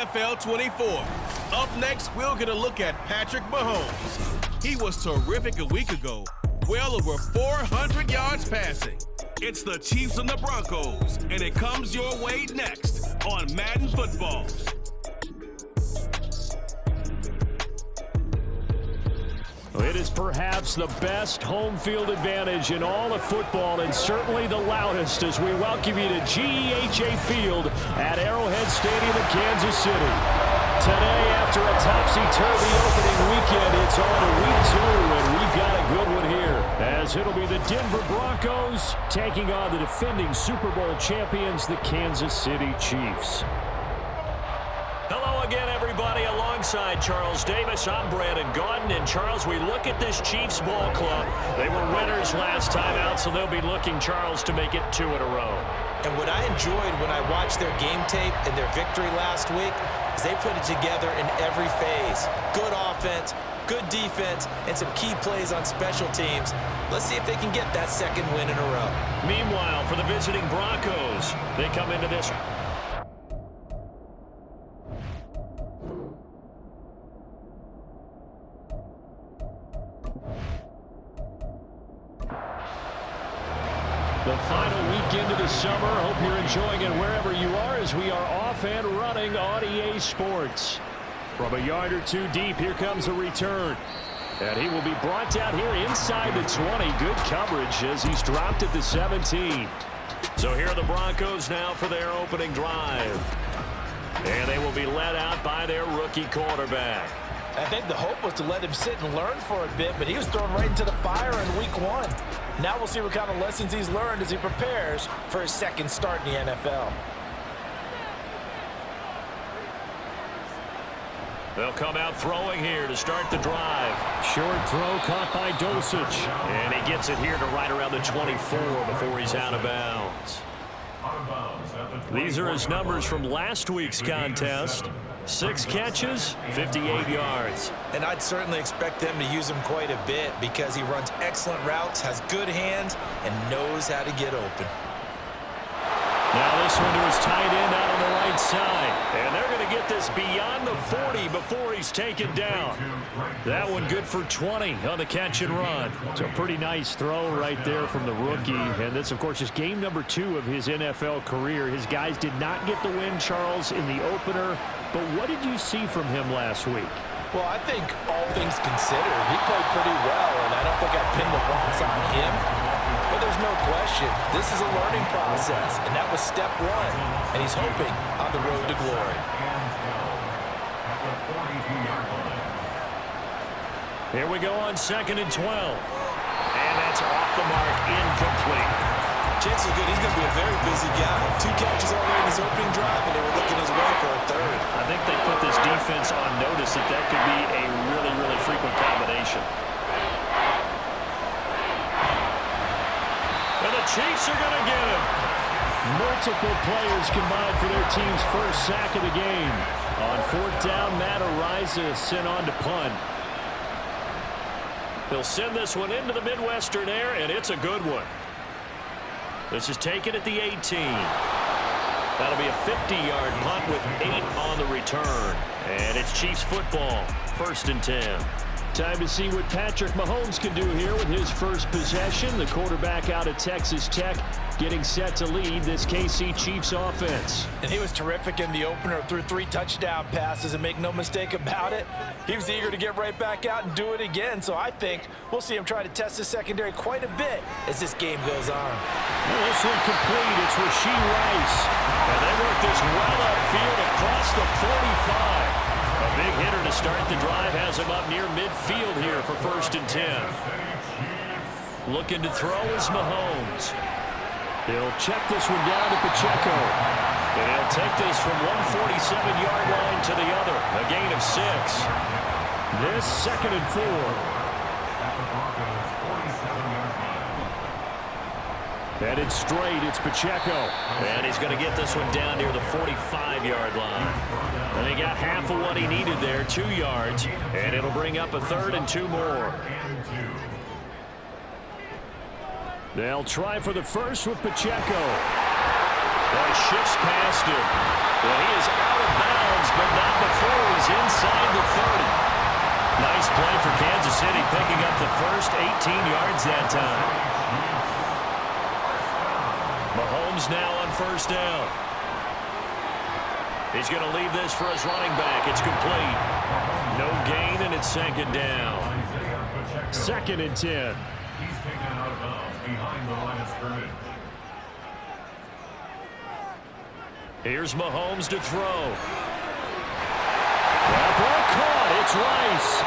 NFL 24. Up next, we'll get a look at Patrick Mahomes. He was terrific a week ago, well over 400 yards passing. It's the Chiefs and the Broncos, and it comes your way next on Madden Football. It is perhaps the best home field advantage in all of football, and certainly the loudest, as we welcome you to GEHA Field at Arrowhead Stadium in Kansas City. Today, after a topsy-turvy opening weekend, it's on to week 2, and we've got a good one here, as it'll be the Denver Broncos taking on the defending Super Bowl champions, the Kansas City Chiefs. Hello again, everybody. Alongside Charles Davis, I'm Brandon Gaudin. And Charles, we look at this Chiefs ball club. They were winners last time out, so they'll be looking, Charles, to make it 2 in a row. And what I enjoyed when I watched their game tape and their victory last week is they put it together in every phase. Good offense, good defense, and some key plays on special teams. Let's see if they can get that second win in a row. Meanwhile, for the visiting Broncos, they come into this the final weekend of the summer. Hope you're enjoying it wherever you are, as we are off and running on EA Sports. From a yard or 2 deep, here comes a return. And he will be brought down here inside the 20. Good coverage as he's dropped at the 17. So here are the Broncos now for their opening drive. And they will be led out by their rookie quarterback. I think the hope was to let him sit and learn for a bit, but he was thrown right into the fire in week 1. Now we'll see what kind of lessons he's learned as he prepares for his second start in the NFL. They'll come out throwing here to start the drive. Short throw caught by Dosich. And he gets it here to right around the 24 before he's out of bounds. These are his numbers from last week's contest. 6 catches, 58 yards. And I'd certainly expect them to use him quite a bit because he runs excellent routes, has good hands, and knows how to get open. Now this one to his tight end out on the right side. And they're going to get this beyond the 40 before he's taken down. That one good for 20 on the catch and run. So a pretty nice throw right there from the rookie. And this, of course, is game number 2 of his NFL career. His guys did not get the win, Charles, in the opener. But what did you see from him last week? Well, I think all things considered, he played pretty well, and I don't think I pinned the wrongs on him. But there's no question, this is a learning process, and that was step 1, and he's hoping on the road to glory. Here we go on 2nd and 12. And that's off the mark, incomplete. Chances are good he's going to be a very busy guy. 2 catches already in his opening drive, and they were looking his way for a 3rd. I think they put this defense on notice that that could be a really, really frequent combination. And the Chiefs are going to get him. Multiple players combined for their team's first sack of the game. On 4th down, Matt Ariza sent on to punt. They'll send this one into the Midwestern air, and it's a good one. This is taken at the 18. That'll be a 50-yard punt with 8 on the return. And it's Chiefs football, 1st and 10. Time to see what Patrick Mahomes can do here with his first possession. The quarterback out of Texas Tech getting set to lead this KC Chiefs offense. And he was terrific in the opener, threw 3 touchdown passes, and make no mistake about it, he was eager to get right back out and do it again. So I think we'll see him try to test the secondary quite a bit as this game goes on. Well, this one complete. It's Rashee Rice. And they work this well upfield across the 45. A big hitter to start the drive has him up near midfield here for 1st and 10. Looking to throw is Mahomes. He'll check this one down to Pacheco. And he'll take this from 147-yard line to the other. A gain of 6. This 2nd and 4. Headed straight, it's Pacheco. And he's going to get this one down near the 45-yard line. And he got half of what he needed there, 2 yards. And it'll bring up a 3rd and 2 more. They'll try for the first with Pacheco. That shifts past him. Well, he is out of bounds, but the first 18 yards that time. Mahomes now on first down. He's going to leave this for his running back. It's complete. No gain, and it's second down. 2nd and 10. He's taken out of bounds behind the line of scrimmage. Here's Mahomes to throw. That ball caught. It's Rice.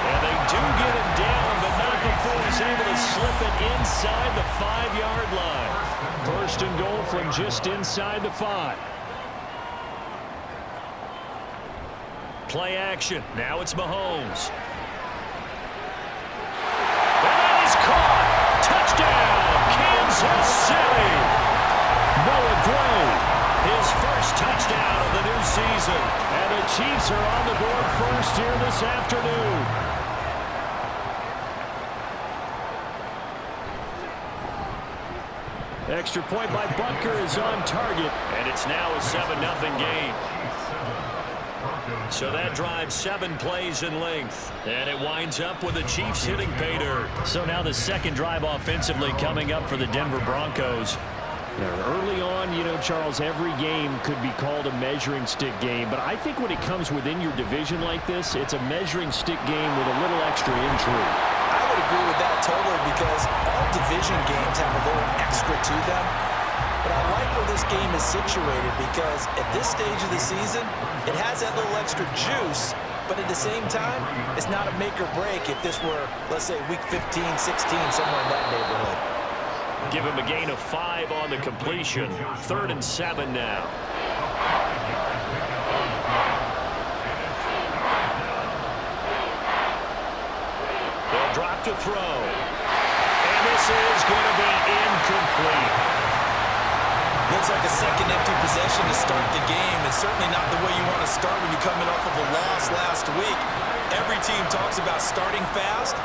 And they do get him down, but not before he's able to slip it inside the 5-yard line. First and goal from just inside the 5. Play action. Now it's Mahomes. That is caught. Touchdown, Kansas City. Noah Gray, his first touchdown of the new season. And the Chiefs are on the board first here this afternoon. Extra point by Butker is on target, and it's now a 7-0 game. So that drives 7 plays in length. And it winds up with the Chiefs hitting pay dirt. So now the second drive offensively coming up for the Denver Broncos. Early on, you know, Charles, every game could be called a measuring stick game. But I think when it comes within your division like this, it's a measuring stick game with a little extra intrigue. I would agree with that totally because all division games have a little extra to them. But I like where this game is situated because at this stage of the season, it has that little extra juice, but at the same time, it's not a make or break if this were, let's say, week 15, 16, somewhere in that neighborhood. Give him a gain of 5 on the completion. 3rd and 7 now. They'll drop to throw. And this is going to be incomplete. Looks like a second empty possession to start the game, and certainly not the way you want to start when you're coming off of a loss last week. Every team talks about starting fast.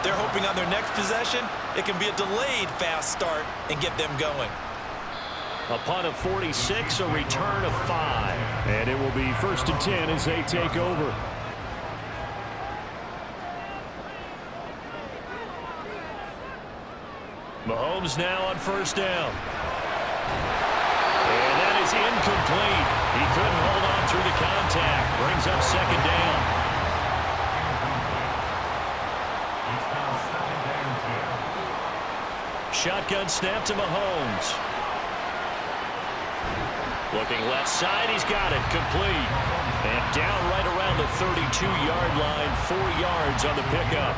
They're hoping on their next possession, it can be a delayed fast start and get them going. A punt of 46, a return of 5. And it will be 1st and 10 as they take over. Mahomes now on first down. And that is incomplete. He couldn't hold on through the contact. Brings up second down. Shotgun snap to Mahomes. Looking left side, he's got it. Complete. And down right around the 32-yard line. 4 yards on the pickup.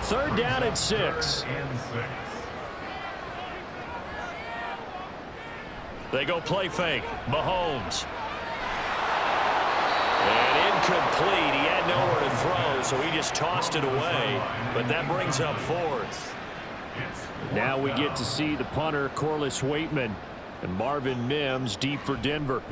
3rd down and 6. They go play fake. Mahomes. And incomplete. He had nowhere to throw, so he just tossed it away. But that brings up 4th. Now we get to see the punter, Corliss Waitman, and Marvin Mims deep for Denver.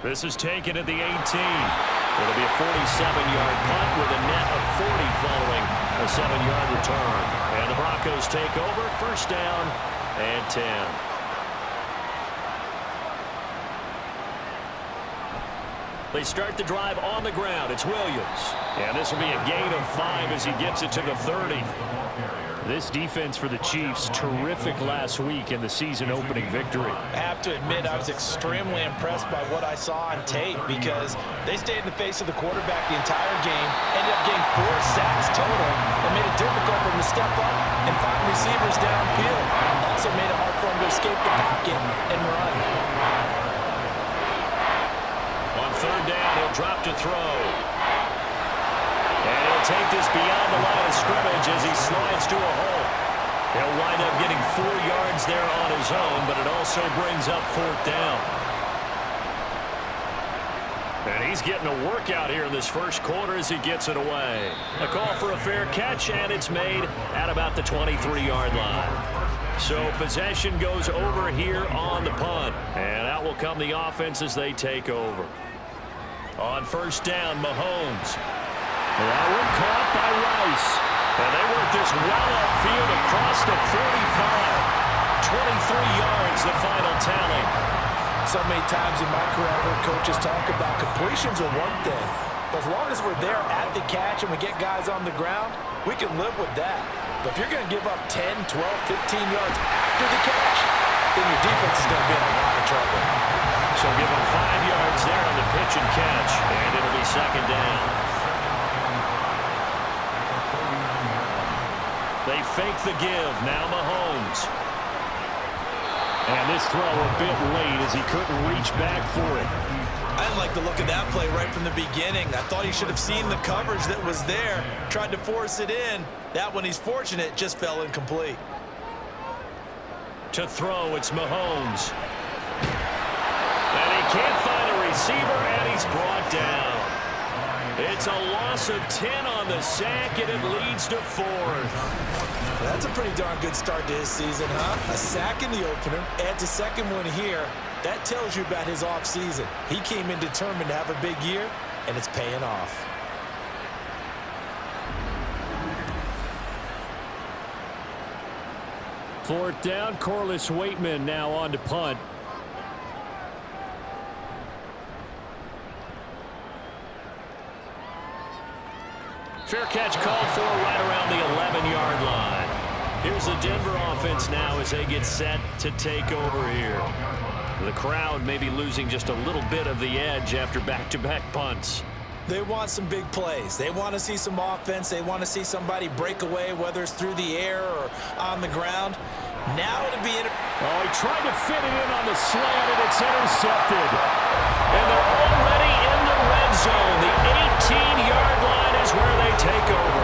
This is taken at the 18. It'll be a 47-yard punt with a net of 40 following a 7-yard return. And the Broncos take over, 1st down and 10. They start the drive on the ground. It's Williams. And this will be a gain of 5 as he gets it to the 30. This defense for the Chiefs, terrific last week in the season-opening victory. I have to admit, I was extremely impressed by what I saw on tape because they stayed in the face of the quarterback the entire game, ended up getting 4 sacks total, and made it difficult for him to step up and find receivers downfield. Also made it hard for him to escape the pocket and run. On 3rd down, he'll drop to throw. And he'll take this beyond the line of scrimmage as he slides to a hole. He'll wind up getting 4 yards there on his own, but it also brings up 4th down. And he's getting a workout here in this first quarter as he gets it away. A call for a fair catch, and it's made at about the 23-yard line. So possession goes over here on the punt. And out will come the offense as they take over. On 1st down, Mahomes. That one caught by Rice. And they work this well upfield across the 45. 23 yards, the final tally. So many times in my career, I've heard coaches talk about completions are one thing, As long as we're there at the catch and we get guys on the ground, we can live with that. But if you're going to give up 10, 12, 15 yards after the catch, then your defense is going to be in a lot of trouble. So give him 5 yards there on the pitch and catch, and it'll be second down. They fake the give. Now Mahomes. And this throw a bit late as he couldn't reach back for it. I didn't like the look of that play right from the beginning. I thought he should have seen the coverage that was there, tried to force it in. That one, he's fortunate, just fell incomplete. To throw, it's Mahomes. And he can't find a receiver, and he's brought down. It's a loss of 10 on the sack, and it leads to 4th. That's a pretty darn good start to his season, huh? A sack in the opener, adds a second one here. That tells you about his offseason. He came in determined to have a big year, and it's paying off. Fourth down, Corliss Waitman now on to punt. Fair catch called for right around the 11-yard line. Here's the Denver offense now as they get set to take over here. The crowd may be losing just a little bit of the edge after back-to-back punts. They want some big plays. They want to see some offense. They want to see somebody break away, whether it's through the air or on the ground. Now it'll be... Oh, he tried to fit it in on the slant, and it's intercepted. And they're already in the red zone. The 18-yard line is where they take over.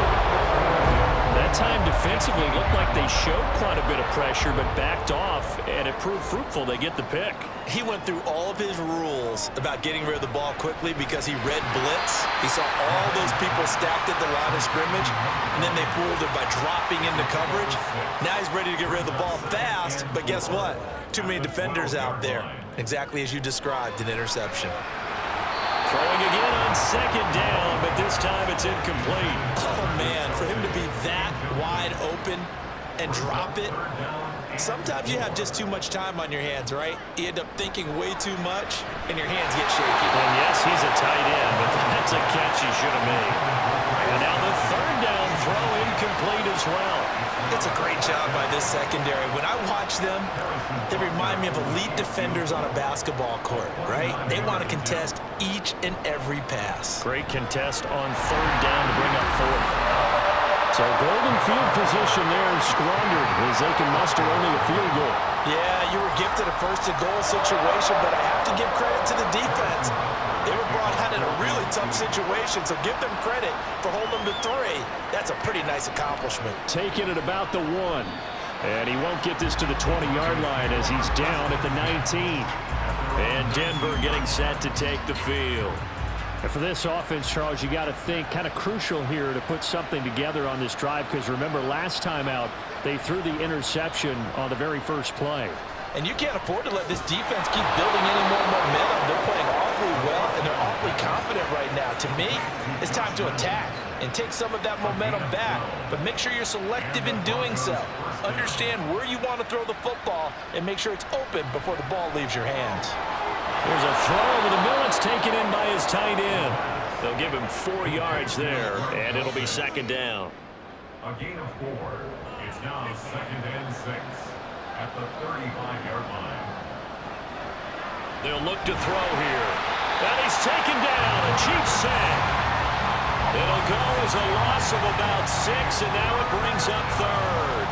That time defensively looked like they showed quite a bit of pressure, but backed off, and it proved fruitful. They get the pick. He went through all of his rules about getting rid of the ball quickly because he read blitz. He saw all those people stacked at the line of scrimmage, and then they fooled him by dropping into coverage. Now he's ready to get rid of the ball fast, but guess what? Too many defenders out there. Exactly as you described, an interception. Throwing again on second down, but this time it's incomplete. Oh, man, for him to be that wide open and drop it. Sometimes you have just too much time on your hands, right? You end up thinking way too much, and your hands get shaky. And yes, he's a tight end, but that's a catch he should have made. And now the third down throw incomplete as well. It's a great job by this secondary. When I watch them, they remind me of elite defenders on a basketball court, right? They want to contest each and every pass. Great contest on third down to bring up fourth. So golden field position there squandered as they can muster only a field goal. Yeah, you were gifted a first-and-goal situation, but I have to give credit to the defense. They were brought out in a really tough situation, so give them credit for holding them to 3. That's a pretty nice accomplishment. Taking it about the 1. And he won't get this to the 20-yard line as he's down at the 19. And Denver getting set to take the field. And for this offense, Charles, you got to think kind of crucial here to put something together on this drive, because remember last time out they threw the interception on the very first play. And you can't afford to let this defense keep building any more momentum. They're playing awfully well, and they're awfully confident right now. To me, it's time to attack and take some of that momentum back. But make sure you're selective in doing so. Understand where you want to throw the football and make sure it's open before the ball leaves your hands. There's a throw over the middle. It's taken in by his tight end. They'll give him 4 yards there, and it'll be second down. A gain of 4. It's now 2nd and 6 at the 35-yard line. They'll look to throw here. And he's taken down. A Chiefs sack. It'll go as a loss of about 6, and now it brings up third.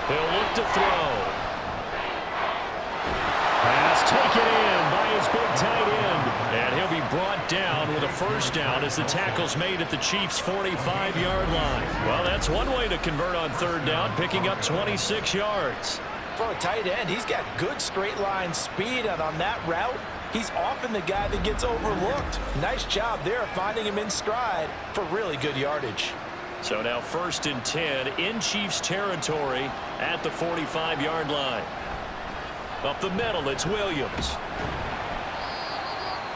They'll look to throw. Pass taken in by his big tight end. And he'll be brought down with a first down as the tackle's made at the Chiefs' 45-yard line. Well, that's one way to convert on third down, picking up 26 yards. For a tight end, he's got good straight line speed, and on that route, he's often the guy that gets overlooked. Nice job there finding him in stride for really good yardage. So now 1st and 10 in Chiefs territory at the 45-yard line. Up the middle, it's Williams.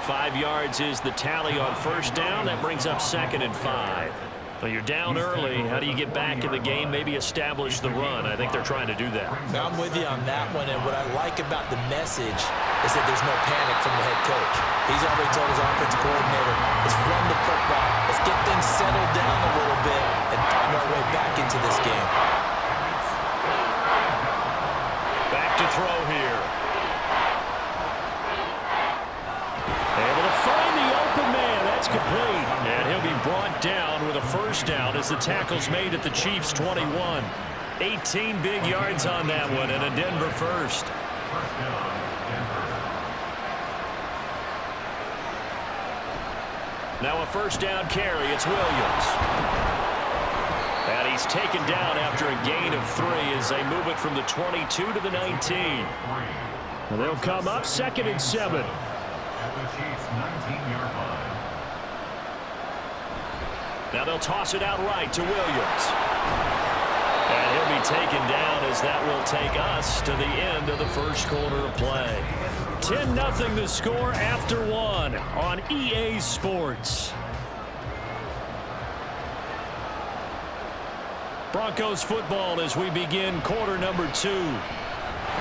5 yards is the tally on first down. That brings up 2nd and 5. Well, you're down early. How do you get back in the game, maybe establish the run? I think they're trying to do that. Now, I'm with you on that one, and what I like about the message is that there's no panic from the head coach. He's already told his offensive coordinator, let's run the football, let's get things settled down a little bit and find our way back into this game. Back to throw here. Able to find the open man. That's complete. And he'll be brought down with a first down as the tackle's made at the Chiefs' 21. 18 big yards on that one and a Denver first. Now a first down carry. It's Williams. And he's taken down after a gain of 3 as they move it from the 22 to the 19. And they'll come up 2nd and 7. At the Chiefs' 19-yard line. Now they'll toss it out right to Williams. And he'll be taken down as that will take us to the end of the first quarter of play. 10-0 the score after 1 on EA Sports. Broncos football as we begin quarter number 2.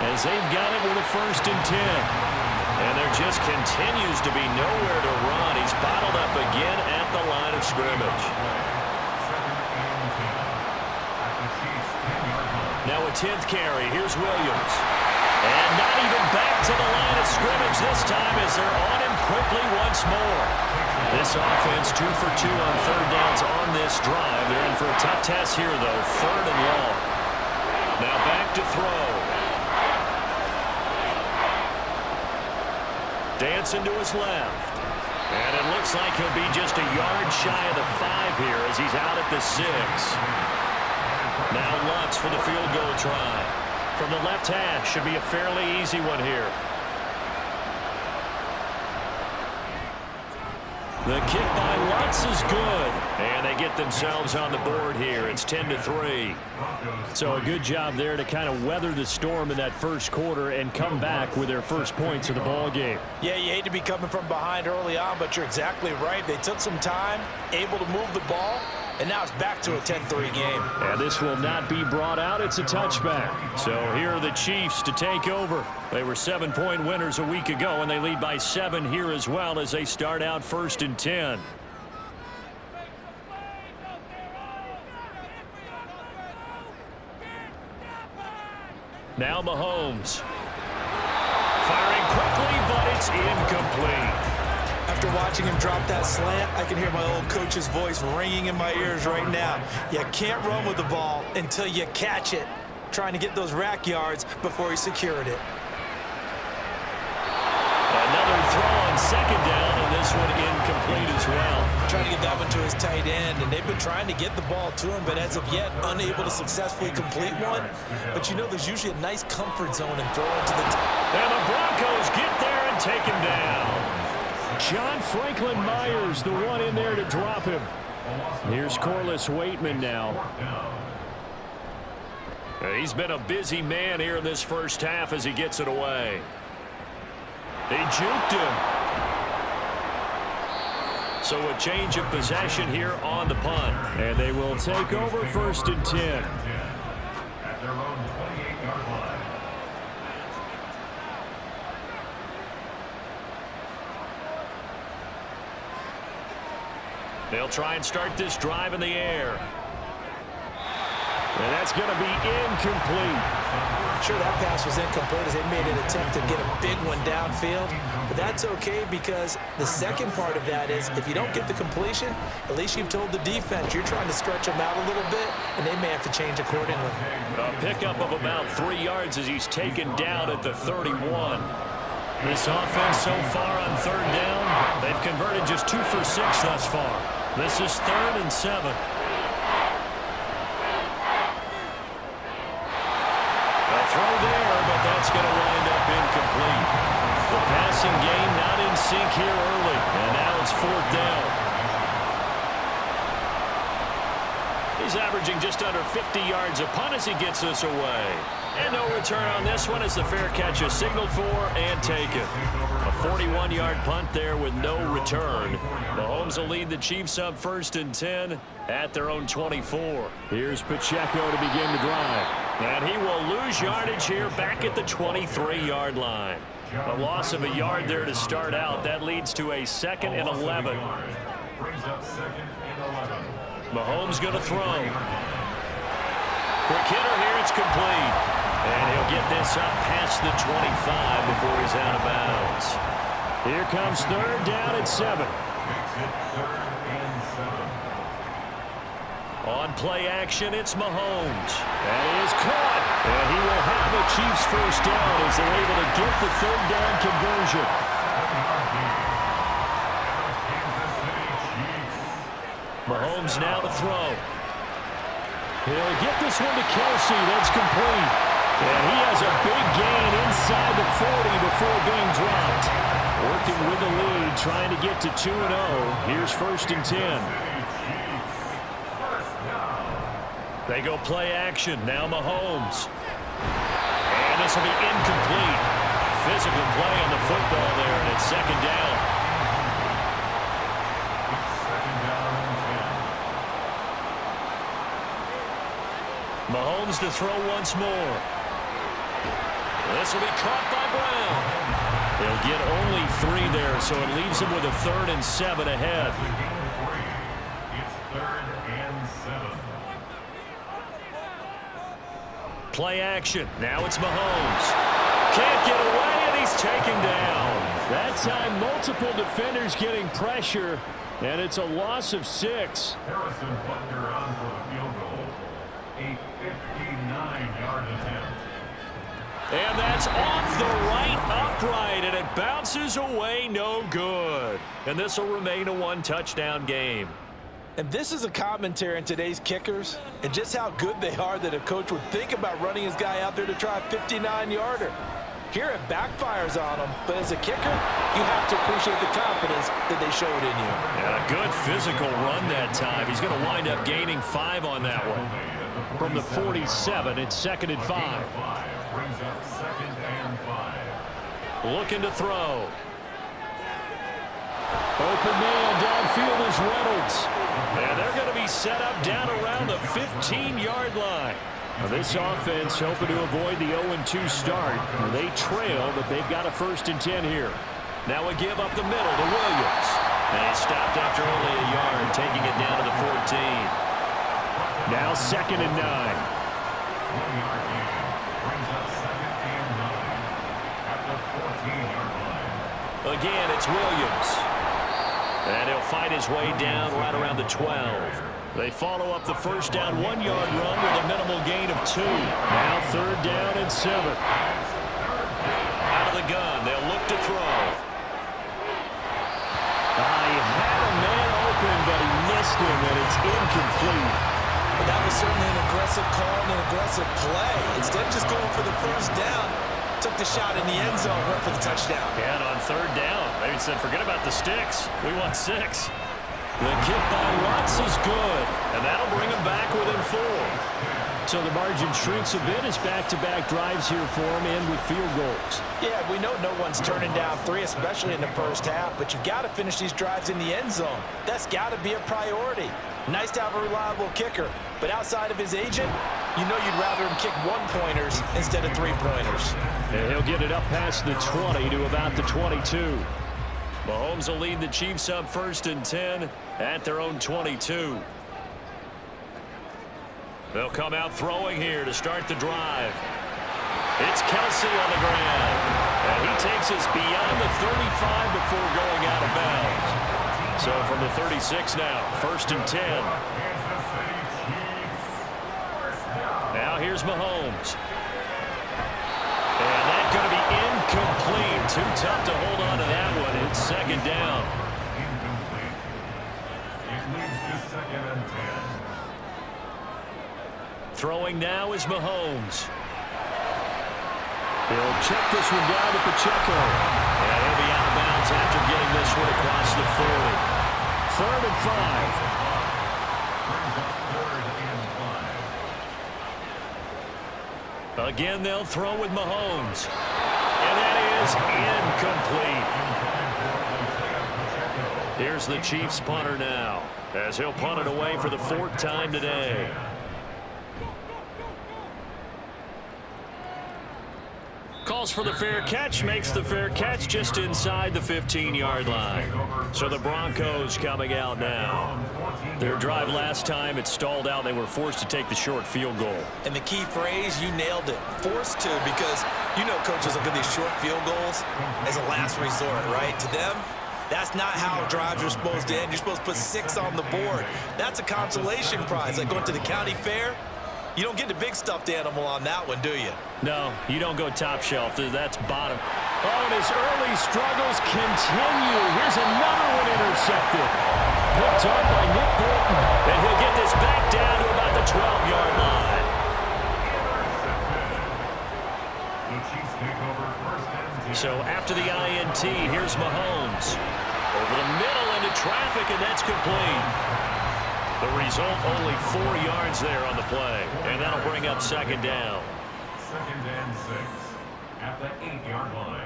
As they've got it with a 1st and 10. And there just continues to be nowhere to run. He's bottled up again at the line of scrimmage. Now a 10th carry. Here's Williams. And not even back to the line of scrimmage this time as they're on him quickly once more. This offense 2 for 2 on 3rd downs on this drive. They're in for a tough test here, though. 3rd and long. Now back to throw. Dancing to his left. And it looks like he'll be just a yard shy of the 5 here as he's out at the 6. Now Lutz for the field goal try. From the left hash, should be a fairly easy one here. The kick by Lutz is good. And they get themselves on the board here. It's 10-3. So a good job there to kind of weather the storm in that first quarter and come back with their first points of the ball game. Yeah, you hate to be coming from behind early on, but you're exactly right. They took some time, able to move the ball, and now it's back to a 10-3 game. And this will not be brought out. It's a touchback. So here are the Chiefs to take over. They were 7-point winners a week ago, and they lead by 7 here as well as they start out 1st and 10. Now Mahomes. Firing quickly, but it's incomplete. After watching him drop that slant, I can hear my old coach's voice ringing in my ears right now. You can't run with the ball until you catch it. Trying to get those rack yards before he secured it. Another throw on 2nd down, and this one incomplete as well. Trying to get that one to his tight end, and they've been trying to get the ball to him, but as of yet, unable to successfully complete one. But you know, there's usually a nice comfort zone in throwing to the And the Broncos get there and take him down. John Franklin Myers, the one in there to drop him. Here's Corliss Waitman now. He's been a busy man here in this first half as he gets it away. They juked him. So a change of possession here on the punt. And they will take over 1st and 10. At their own 28-yard line. They'll try and start this drive in the air. And that's going to be incomplete. Sure, that pass was incomplete as they made an attempt to get a big one downfield. But that's okay because the second part of that is if you don't get the completion, at least you've told the defense you're trying to stretch them out a little bit, and they may have to change accordingly. A pickup of about 3 yards as he's taken down at the 31. This offense so far on 3rd down, they've converted just 2 for 6 thus far. This is 3rd and 7. A throw there, but that's going to wind up incomplete. The passing game not in sync here early, and now it's 4th down. He's averaging just under 50 yards a punt as he gets this away. And no return on this one as the fair catch is signaled for and taken. A 41-yard punt there with no return. Mahomes will lead the Chiefs up 1st and 10 at their own 24. Here's Pacheco to begin the drive. And he will lose yardage here back at the 23-yard line. A loss of a yard there to start out. That leads to a 2nd and 11. Mahomes going to throw. Quick hitter here. It's complete. And he'll get this up past the 25 before he's out of bounds. Here comes 3rd down and 7. On play action, it's Mahomes. That is caught. And he will have a Chiefs 1st down as they're able to get the 3rd down conversion. Mahomes now to throw. He'll get this one to Kelsey. That's complete. And he has a big gain inside the 40 before being dropped. Working with the lead, trying to get to 2-0. Here's 1st and 10. They go play action. Now Mahomes. And this will be incomplete. Physical play on the football there, and it's 2nd down. Mahomes to throw once more. This will be caught by Brown. They'll get only 3 there, so it leaves him with a 3rd and 7 ahead. It's 3rd and 7. Play action. Now it's Mahomes. Can't get away, and he's taken down. That time, multiple defenders getting pressure, and it's a loss of 6. Harrison Butker on for the field goal. A 59-yard attempt. And that's off the right upright, and it bounces away no good. And this will remain a 1-touchdown game. And this is a commentary on today's kickers and just how good they are that a coach would think about running his guy out there to try a 59-yarder. Here it backfires on him, but as a kicker, you have to appreciate the confidence that they showed in you. Yeah, a good physical run that time. He's going to wind up gaining 5 on that one. From the 47, it's 2nd and 5. Brings up 2nd and 5. Looking to throw. Open man downfield is Reynolds. And they're going to be set up down around the 15-yard line. Now this offense hoping to avoid the 0-2 start. They trail, but they've got a 1st and 10 here. Now a give up the middle to Williams. And he stopped after only a yard, taking it down to the 14. Now 2nd and 9. 1-yard gain. Brings up 2nd and 9. At the 14-yard line. Again, it's Williams. And he'll fight his way down right around the 12. They follow up the 1st down 1-yard run with a minimal gain of 2. Now 3rd down and 7. Out of the gun, they'll look to throw. He had a man open, but he missed him, and it's incomplete. But that was certainly an aggressive call and an aggressive play. Instead of just going for the 1st down, took the shot in the end zone, went for the touchdown. And on 3rd down, they said, forget about the sticks. We want 6. The kick by Watts is good, and that'll bring him back within 4. So the margin shrinks a bit as back-to-back drives here for him and with field goals. Yeah, we know no one's turning down 3, especially in the 1st half, but you've got to finish these drives in the end zone. That's got to be a priority. Nice to have a reliable kicker, but outside of his agent, you know you'd rather him kick 1-pointers instead of 3-pointers. And he'll get it up past the 20 to about the 22. Mahomes will lead the Chiefs up 1st and 10 at their own 22. They'll come out throwing here to start the drive. It's Kelsey on the ground. And he takes us beyond the 35 before going out of bounds. So from the 36 now, 1st and 10. Now here's Mahomes. And that's going to be incomplete. Too tough to hold on to that one. It's 2nd down. Incomplete. It leads to 2nd and 10. Throwing now is Mahomes. He'll check this one down to Pacheco. And he'll be out of bounds after getting this one across the 40. 3rd and 5. Brings up 3rd and 5. Again, they'll throw with Mahomes. And that is incomplete. Here's the Chiefs punter now, as he'll punt it away for the 4th time today. Calls for the fair catch, makes the fair catch just inside the 15-yard line. So the Broncos coming out now. Their drive last time, it stalled out. They were forced to take the short field goal. And the key phrase, you nailed it. Forced to, because you know coaches look at these short field goals as a last resort, right? To them, that's not how drives are supposed to end. You're supposed to put 6 on the board. That's a consolation prize, like going to the county fair. You don't get the big stuffed animal on that one, do you? No, you don't go top shelf. That's bottom. Oh, and his early struggles continue. Here's another one intercepted. Picked up by Nick Bolton. And he'll get this back down to about the 12-yard line. So after the INT, here's Mahomes. Over the middle into traffic, and that's complete. The result, only 4 yards there on the play. And that'll bring up 2nd down. 2nd and 6 at the 8-yard line.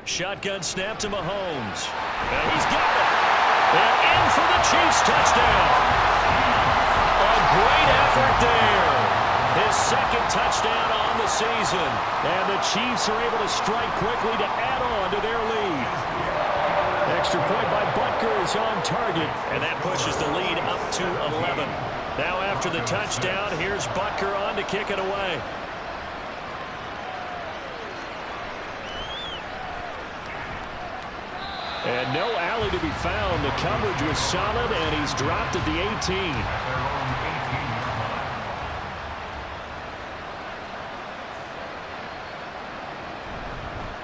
Shotgun snap to Mahomes. And he's got it. And in for the Chiefs touchdown. A great effort there. His 2nd touchdown on the season. And the Chiefs are able to strike quickly to add on to their lead. Extra point by Butker is on target, and that pushes the lead up to 11. Now after the touchdown, here's Butker on to kick it away. And no alley to be found. The coverage was solid, and he's dropped at the 18.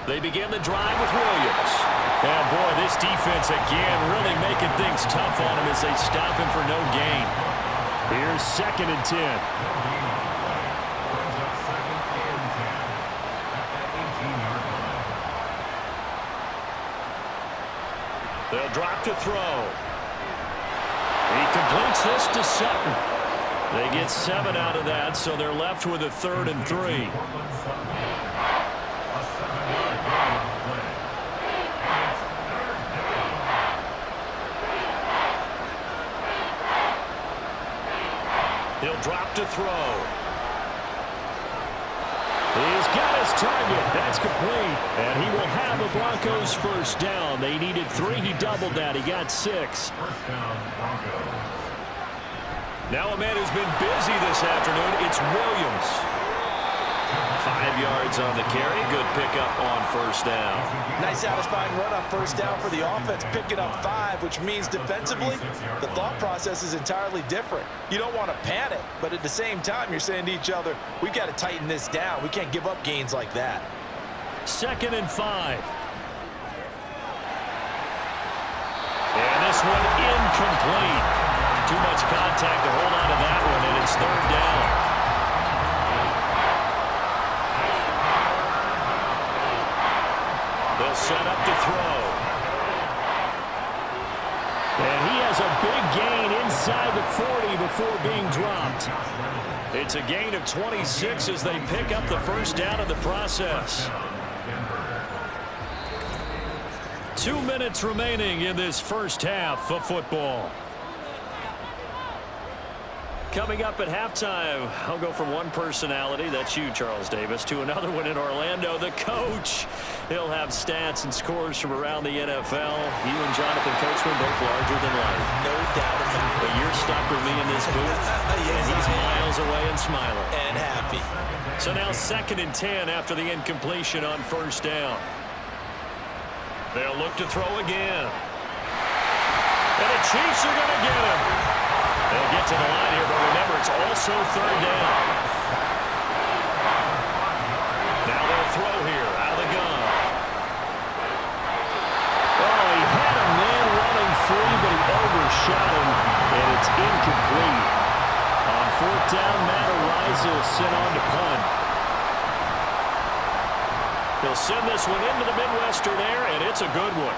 They begin the drive with Williams. And boy, this defense again really making things tough on him as they stop him for no gain. Here's 2nd and 10. They'll drop to throw. He completes this to Sutton. They get 7 out of that, so they're left with a 3rd and 3. He'll drop to throw. He's got his target. That's complete. And he will have the Broncos 1st down. They needed 3. He doubled that. He got 6. Now a man who's been busy this afternoon. It's Williams. 5 yards on the carry. Good pickup on 1st down. Nice satisfying run on 1st down for the offense, picking up 5, which means defensively, the thought process is entirely different. You don't want to panic, but at the same time, you're saying to each other, we've got to tighten this down. We can't give up gains like that. 2nd and 5. And this one incomplete. Too much contact to hold on to that one, and it's 3rd down. They'll set up to throw. And he has a big gain inside the 40 before being dropped. It's a gain of 26 as they pick up the 1st down in the process. 2 minutes remaining in this 1st half of football. Coming up at halftime, I'll go from one personality, that's you, Charles Davis, to another one in Orlando, the coach. He'll have stats and scores from around the NFL. You and Jonathan Coachman both larger than life. No doubt about it. But you're stuck with me in this booth, Yes, and he's miles away and smiling. And happy. So now 2nd and 10 after the incompletion on 1st down. They'll look to throw again. And the Chiefs are going to get him. They'll get to the line here, but remember, it's also 3rd down. Now they'll throw here, out of the gun. Oh, he had a man running free, but he overshot him, and it's incomplete. On 4th down, Matt Araiza will sit on to punt. He'll send this one into the Midwestern air, and it's a good one.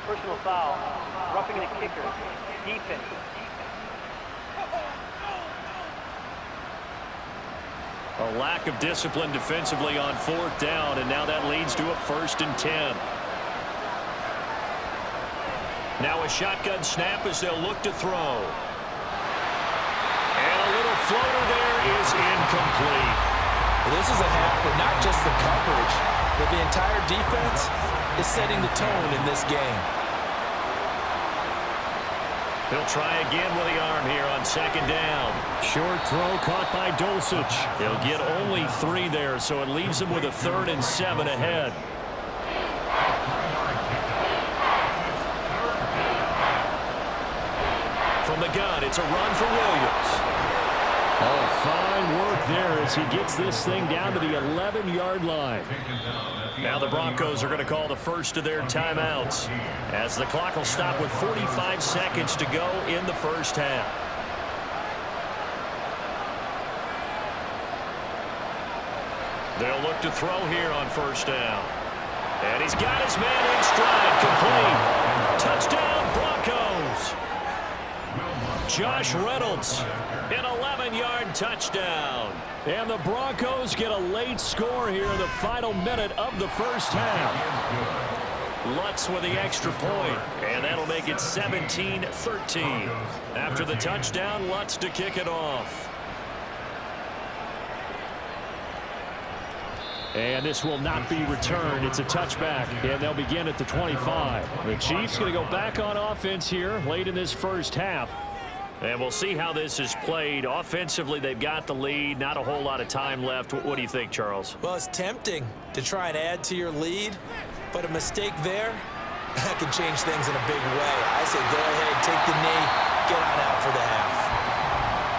Personal foul, roughing the kicker, defense. A lack of discipline defensively on 4th down, and now that leads to a 1st and 10. Now a shotgun snap as they'll look to throw. And a little floater there is incomplete. Well, this is a half where not just the coverage, but the entire defense is setting the tone in this game. He'll try again with the arm here on 2nd down. Short throw caught by Dulcich. He'll get only 3 there, so it leaves him with a 3rd and 7 ahead. From the gun, it's a run for Williams. Oh, fine work there as he gets this thing down to the 11-yard line. Now the Broncos are going to call the first of their timeouts as the clock will stop with 45 seconds to go in the first half. They'll look to throw here on 1st down. And he's got his man in stride, complete. Touchdown, Broncos. Josh Reynolds, an 11-yard touchdown. And the Broncos get a late score here in the final minute of the first half. Lutz with the extra point, and that'll make it 17-13. After the touchdown, Lutz to kick it off. And this will not be returned. It's a touchback, and they'll begin at the 25. The Chiefs going to go back on offense here late in this first half. And we'll see how this is played. Offensively, they've got the lead. Not a whole lot of time left. What do you think, Charles? Well, it's tempting to try and add to your lead, but a mistake there, that can change things in a big way. I say go ahead, take the knee, get on out for the half.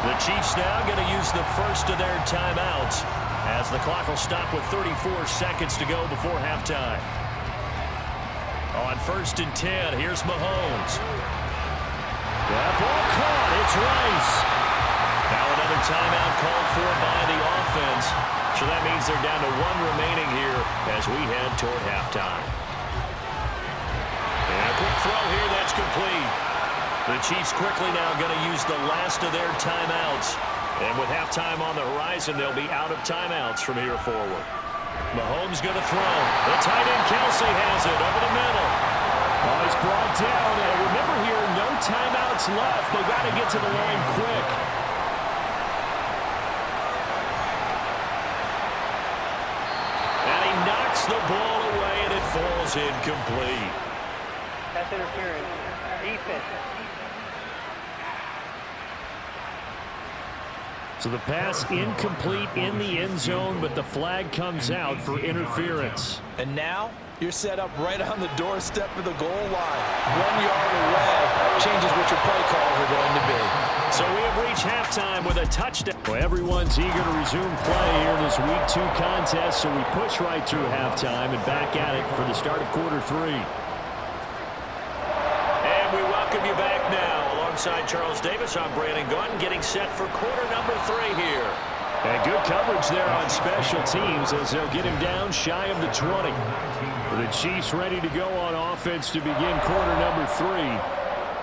The Chiefs now going to use the first of their timeouts as the clock will stop with 34 seconds to go before halftime. On 1st and 10, here's Mahomes. That ball caught. It's Rice. Now another timeout called for by the offense. So that means they're down to 1 remaining here as we head toward halftime. And a quick throw here. That's complete. The Chiefs quickly now going to use the last of their timeouts. And with halftime on the horizon, they'll be out of timeouts from here forward. Mahomes going to throw. The tight end Kelsey has it over the middle. Oh, he's brought down. And remember here, no timeouts left. They've got to get to the line quick. And he knocks the ball away, and it falls incomplete. That's interference. Defense. So the pass incomplete in the end zone, but the flag comes out for interference. And now you're set up right on the doorstep of the goal line. 1 yard away changes what your play calls are going to be. So we have reached halftime with a touchdown. Well, everyone's eager to resume play here in this Week 2 contest, so we push right through halftime and back at it for the start of quarter 3. And we welcome you back now. Alongside Charles Davis, I'm Brandon Gunn, getting set for quarter number 3 here. And good coverage there on special teams as they'll get him down shy of the 20. The Chiefs ready to go on offense to begin quarter number 3.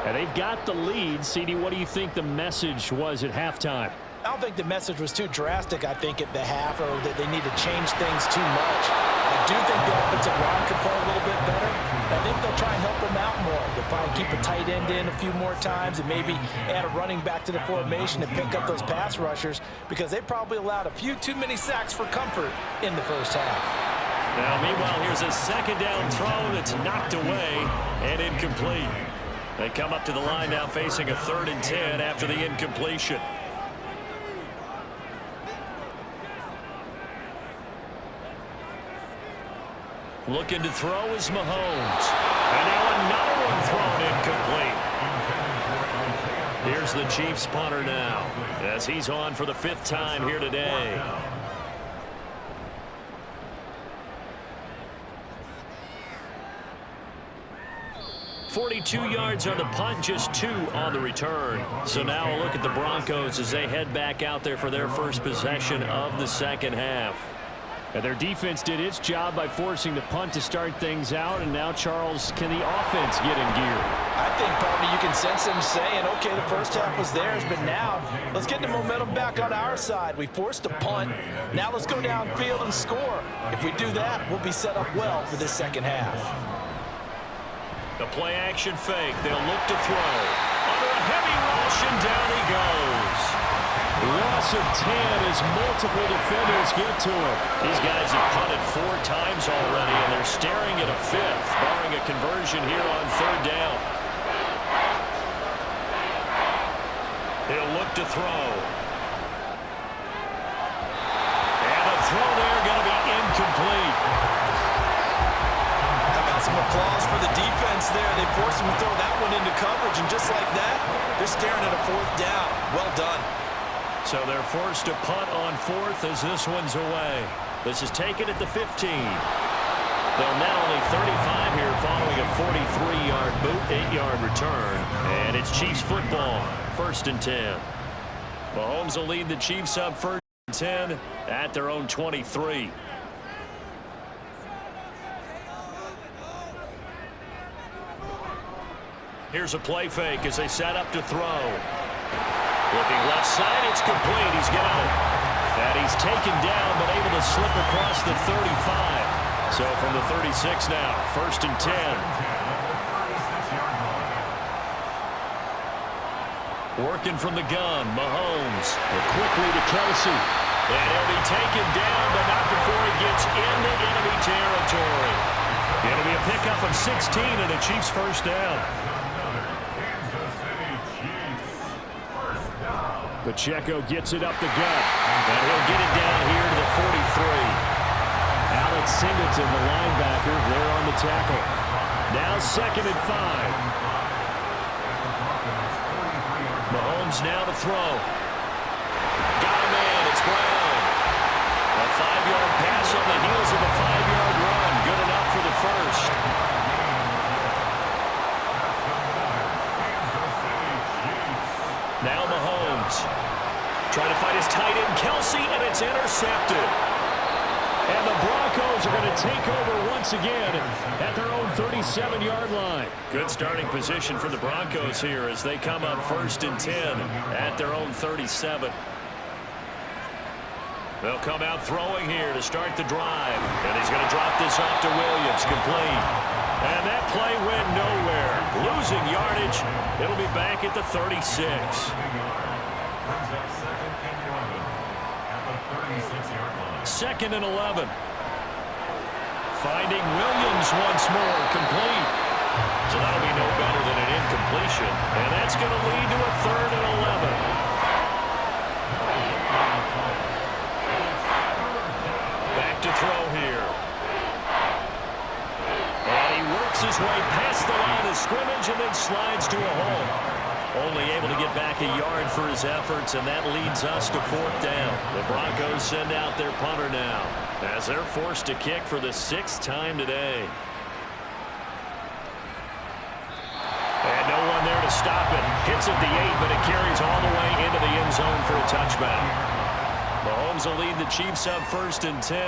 And they've got the lead. CD, what do you think the message was at halftime? I don't think the message was too drastic, I think, at the half, or that they need to change things too much. I do think the offensive line could play a little bit better. I think they'll try and help them out more. They'll probably keep a tight end in a few more times and maybe add a running back to the formation and pick up those pass rushers because they probably allowed a few too many sacks for comfort in the first half. Now, meanwhile, here's a 2nd down throw that's knocked away and incomplete. They come up to the line now facing a 3rd and 10 after the incompletion. Looking to throw is Mahomes. And now another one thrown incomplete. Here's the Chiefs punter now as he's on for the 5th time here today. .42 yards on the punt, just 2 on the return. So now a look at the Broncos as they head back out there for their first possession of the second half. And their defense did its job by forcing the punt to start things out. And now, Charles, can the offense get in gear? I think, partner, you can sense them saying, okay, the first half was theirs, but now let's get the momentum back on our side. We forced a punt. Now let's go downfield and score. If we do that, we'll be set up well for this second half. The play-action fake. They'll look to throw. Under a heavy rush, and down he goes. Loss of 10 as multiple defenders get to him. These guys have punted 4 times already, and they're staring at a 5th, barring a conversion here on 3rd down. He'll look to throw. And the throw there going to be incomplete. How about some applause for the defense there? They forced him to throw that one into coverage, and just like that, they're staring at a 4th down. Well done. So they're forced to punt on 4th as this one's away. This is taken at the 15. They'll net only 35 here following a 43-yard boot, 8-yard return. And it's Chiefs football, 1st and 10. Mahomes will lead the Chiefs up 1st and 10 at their own 23. Here's a play fake as they set up to throw. Looking left side, it's complete. He's got it. And he's taken down, but able to slip across the 35. So from the 36 now, 1st and 10. Working from the gun, Mahomes. Quickly to Kelsey. And he'll be taken down, but not before he gets into enemy territory. It'll be a pickup of 16 and a Chiefs 1st down. Pacheco gets it up the gut, and he'll get it down here to the 43. Alex Singleton, the linebacker, there on the tackle. Now 2nd and 5. Mahomes now to throw. Got a man, it's Brown. A 5-yard pass on the heels of a 5-yard run. Good enough for the 1st. Now Mahomes. Trying to find his tight end, Kelsey, and it's intercepted. And the Broncos are going to take over once again at their own 37-yard line. Good starting position for the Broncos here as they come up 1st and 10 at their own 37. They'll come out throwing here to start the drive. And he's going to drop this off to Williams, complete. And that play went nowhere. Losing yardage. It'll be back at the 36. Second and 11. Finding Williams once more, complete. So that'll be no better than an incompletion. And that's going to lead to a 3rd and 11. Back to throw here. And he works his way past the line of scrimmage and then slides to a hole. Only able to get back a yard for his efforts, and that leads us to 4th down. The Broncos send out their punter now as they're forced to kick for the 6th time today. And no one there to stop it. Hits at the 8, but it carries all the way into the end zone for a touchback. Mahomes will lead the Chiefs up 1st and 10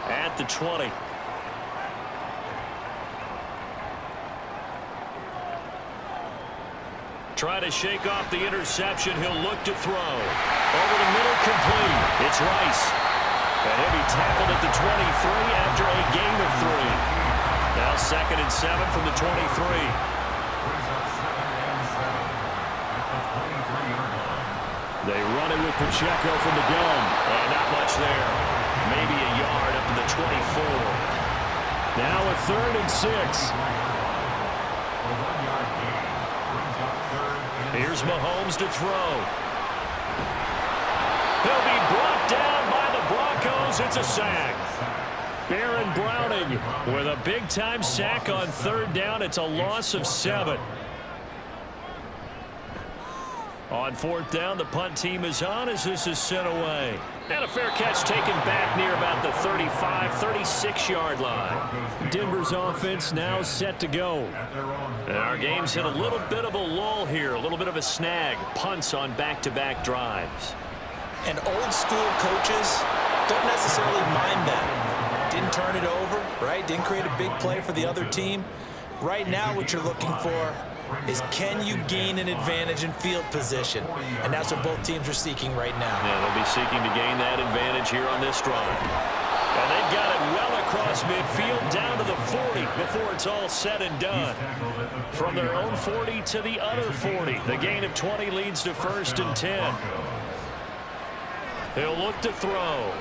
at the 20. Try to shake off the interception. He'll look to throw. Over the middle, complete. It's Rice. And he'll be tackled at the 23 after a gain of 3. Now 2nd and 7 from the 23. They run it with Pacheco from the gun. And not much there. Maybe a yard up to the 24. Now a 3rd and 6. Here's Mahomes to throw. He'll be brought down by the Broncos. It's a sack. Baron Browning with a big-time sack on 3rd down. It's a loss of 7. On 4th down, the punt team is on as this is sent away. And a fair catch taken back near about the 35, 36-yard line. Denver's offense now set to go. And our game's hit a little bit of a lull here, a little bit of a snag. Punts on back-to-back drives. And old-school coaches don't necessarily mind that. Didn't turn it over, right? Didn't create a big play for the other team. Right now, what you're looking for is, can you gain an advantage in field position? And that's what both teams are seeking right now. Yeah, they'll be seeking to gain that advantage here on this drive. And they've got it well across midfield down to the 40 before it's all said and done. From their own 40 to the other 40. The gain of 20 leads to 1st and 10. He'll look to throw.